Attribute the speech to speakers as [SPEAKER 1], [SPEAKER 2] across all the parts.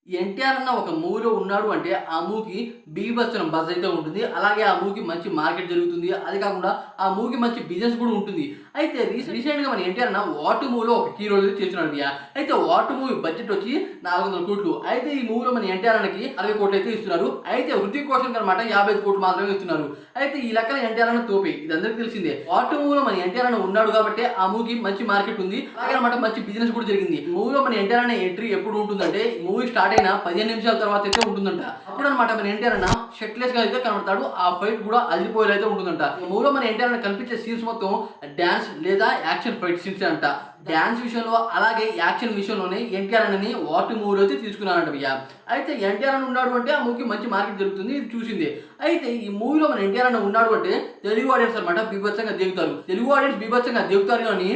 [SPEAKER 1] ఎన్టీఆర్ అన్న ఒక మూవీలో ఉన్నాడు అంటే ఆ మూవీకి బీభత్సనం బజ్ అయితే ఉంటుంది. అలాగే ఆ మూవీకి మంచి మార్కెట్ జరుగుతుంది. అది కాకుండా ఆ మూవీకి మంచి బిజినెస్ కూడా ఉంటుంది. అయితే రీసెంట్‌గా మన ఎన్టీఆర్ అన్న 'వాటు' మూవీలో ఒక కీ రోల్ అయితే చేస్తున్నాడు భయ్యా. అయితే 'వాటు' మూవీ బడ్జెట్ వచ్చి 400 కోట్లు. అయితే ఈ మూవీలో మన ఎన్టీఆర్ అన్నకి 60 కోట్లు అయితే ఇస్తున్నారు. అయితే హృతిక్ రోషన్‌కి అన్నమాట 55 కోట్లు మాత్రమే ఇస్తున్నారు. అయితే ఈ లెక్కన ఎన్టీఆర్ అన్న తోపే. ఇది అందరికీ తెలిసిందే. 'వాటు' మూవీలో మన ఎన్టీఆర్ అన్న ఉన్నాడు కాబట్టి ఆ మూవీకి మంచి మార్కెట్ ఉంది. అలాగే అన్నమాట మంచి బిజినెస్ కూడా జరిగింది. మూవీలో మన ఎన్టీఆర్ అన్న ఎంట్రీ ఎప్పుడు ఉంటుందంటే మూవీ స్టార్ట్ అయిన 15 నిమిషాల తర్వాత అయితే ఉంటుందంట. అప్పుడు అనమాట మన ఎన్టీఆర్ అన్న షర్ట్లెస్ గా అయితే కనబడతాడు. ఆ ఫైట్ కూడా అదిరిపోయేలా అయితే ఉంటుందంట. ఈ మూవీలో మన ఎన్టీఆర్ అన్న కనిపించే సీన్స్ మొత్తం డాన్స్ లేదా యాక్షన్ ఫైట్ సీన్స్ అంట. డాన్స్ విషయంలో అలాగే యాక్షన్ విషయంలోనే ఎన్టీఆర్ అన్నని 'వాటు' మూవీలో అయితే తీసుకున్నారంట భయ్య. అయితే ఎన్టీఆర్ అన్న ఉన్నాడు అంటే ఆ మూవీకి మంచి మార్కెట్ జరుగుతుంది. ఇది చూసింది. అయితే ఈ మూవీలో మన ఎన్టీఆర్ అన్న ఉన్నాడు అంటే తెలుగు ఆడియన్స్ అనమాట బీభత్సంగా దిగుతారు. తెలుగు ఆడియన్స్ బీభత్సంగా దిగుతారు కానీ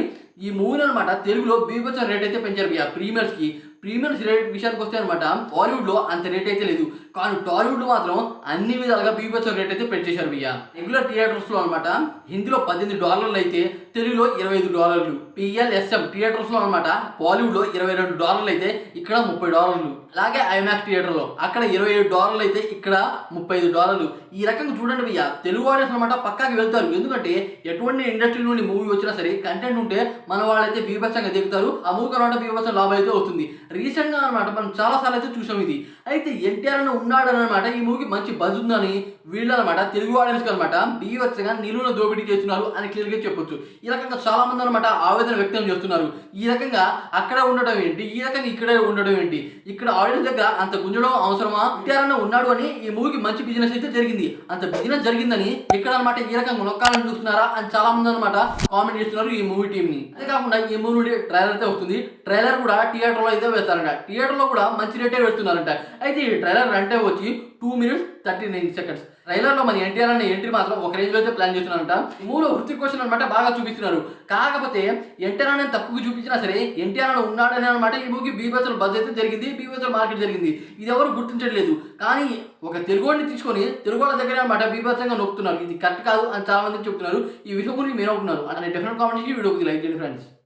[SPEAKER 1] ఈ మూవీ అనమాట తెలుగులో బీభత్సం రేట్ అయితే పెంచారు భయ్య ప్రీమియర్స్ రేట్ విషయానికి వస్తే అనమాట బాలీవుడ్ లో అంత రేట్ అయితే లేదు. కానీ టాలీవుడ్ లో మాత్రం అన్ని విధాలుగా బీభత్సం రేట్ అయితే పెంచేశారు భయ్య. రెగ్యులర్ థియేటర్స్ లో అనమాట హిందీలో $18 అయితే తెలుగులో $25. PLSM థియేటర్స్ లో అనమాట బాలీవుడ్ లో $22 అయితే ఇక్కడ $30. అలాగే ఐమాక్స్ థియేటర్ లో అక్కడ $27 అయితే ఇక్కడ $35. ఈ రకంగా చూడండి భయ్య తెలుగు ఆడియన్స్ అనమాట పక్కాకి వెళ్తారు. ఎందుకంటే ఎటువంటి ఇండస్ట్రీ నుండి మూవీ వచ్చినా సరే కంటెంట్ ఉంటే మన వాళ్ళైతే బీభత్సంగా దిగుతారు. ఆ మూవీ అనమాట బీభత్సం లాభం అయితే వస్తుంది. రీసెంట్ గా అనమాట మనం చాలా సార్లు అయితే చూసాం ఇది. అయితే ఎన్టీఆర్ అని ఉన్నాడు అనమాట ఈ మూవీకి మంచి బజ్ ఉందని వీళ్ళు అనమాట తెలుగు ఆడియన్స్ అనమాట బీభత్సంగా నిలువున దోపిడీ చేస్తున్నారు అని క్లియర్ గా చెప్పొచ్చు. ఈ రకంగా చాలా మంది అనమాట ఆవేదన వ్యక్తం చేస్తున్నారు. ఈ రకంగా అక్కడ ఉండడం ఏంటి, ఈ రకంగా ఇక్కడే ఉండడం ఏంటి, ఇక్కడ ఆడియన్స్ దగ్గర అంత గుంజడం అవసరమా, ఎన్టీఆర్ అన్న ఉన్నాడు అని ఈ మూవీకి మంచి బిజినెస్ అయితే జరిగింది. అంత బిజినెస్ జరిగిందని ఇక్కడ అనమాట ఈ రకంగా నొక్కాలని చూస్తున్నారా అని చాలా మంది అనమాట కామెంట్ చేస్తున్నారు ఈ మూవీ టీమ్ ని. అదే కాకుండా ఈ మూవీ నుండి ట్రైలర్ అయితే వస్తుంది. ట్రైలర్ కూడా థియేటర్ లో అయితే వేస్తారంట. థియేటర్ లో కూడా మంచి రేటే పెడుతున్నారంట. అయితే ఈ ట్రైలర్ రన్ టైం వచ్చి 2 minutes 39 seconds. ట్రైలర్ లో మన ఎన్టీఆర్ అనే ఎంట్రీ మాత్రం ఒక రేంజ్ లో అయితే ప్లాన్ చేస్తున్నారంట. ఈ మూవీలో హృతిక్ రోషన్ అనమాట బాగా చూపిస్తున్నారు. కాకపోతే ఎన్టీఆర్ అనే తక్కువ చూపించినా సరే ఎన్టీఆర్ అని ఉన్నాడని అనమాట ఈ మూవీకి బీభత్సల బజ్ అయితే జరిగింది. బీభత్సల మార్కెట్ జరిగింది. ఇది ఎవరు గుర్తించట్లేదు. కానీ ఒక తెలుగుని తీసుకొని తెలుగు వాళ్ళ దగ్గర అనమాట బీభత్సంగా నొక్కుతున్నారు. ఇది కరెక్ట్ కాదు అని చాలా మంది చెప్తున్నారు. ఈ విషయం గురించి మీరు అనుకున్నారు అంటే డిఫరెంట్ కామెంట్స్ వీడియోకి లైక్ చేయండి ఫ్రెండ్స్.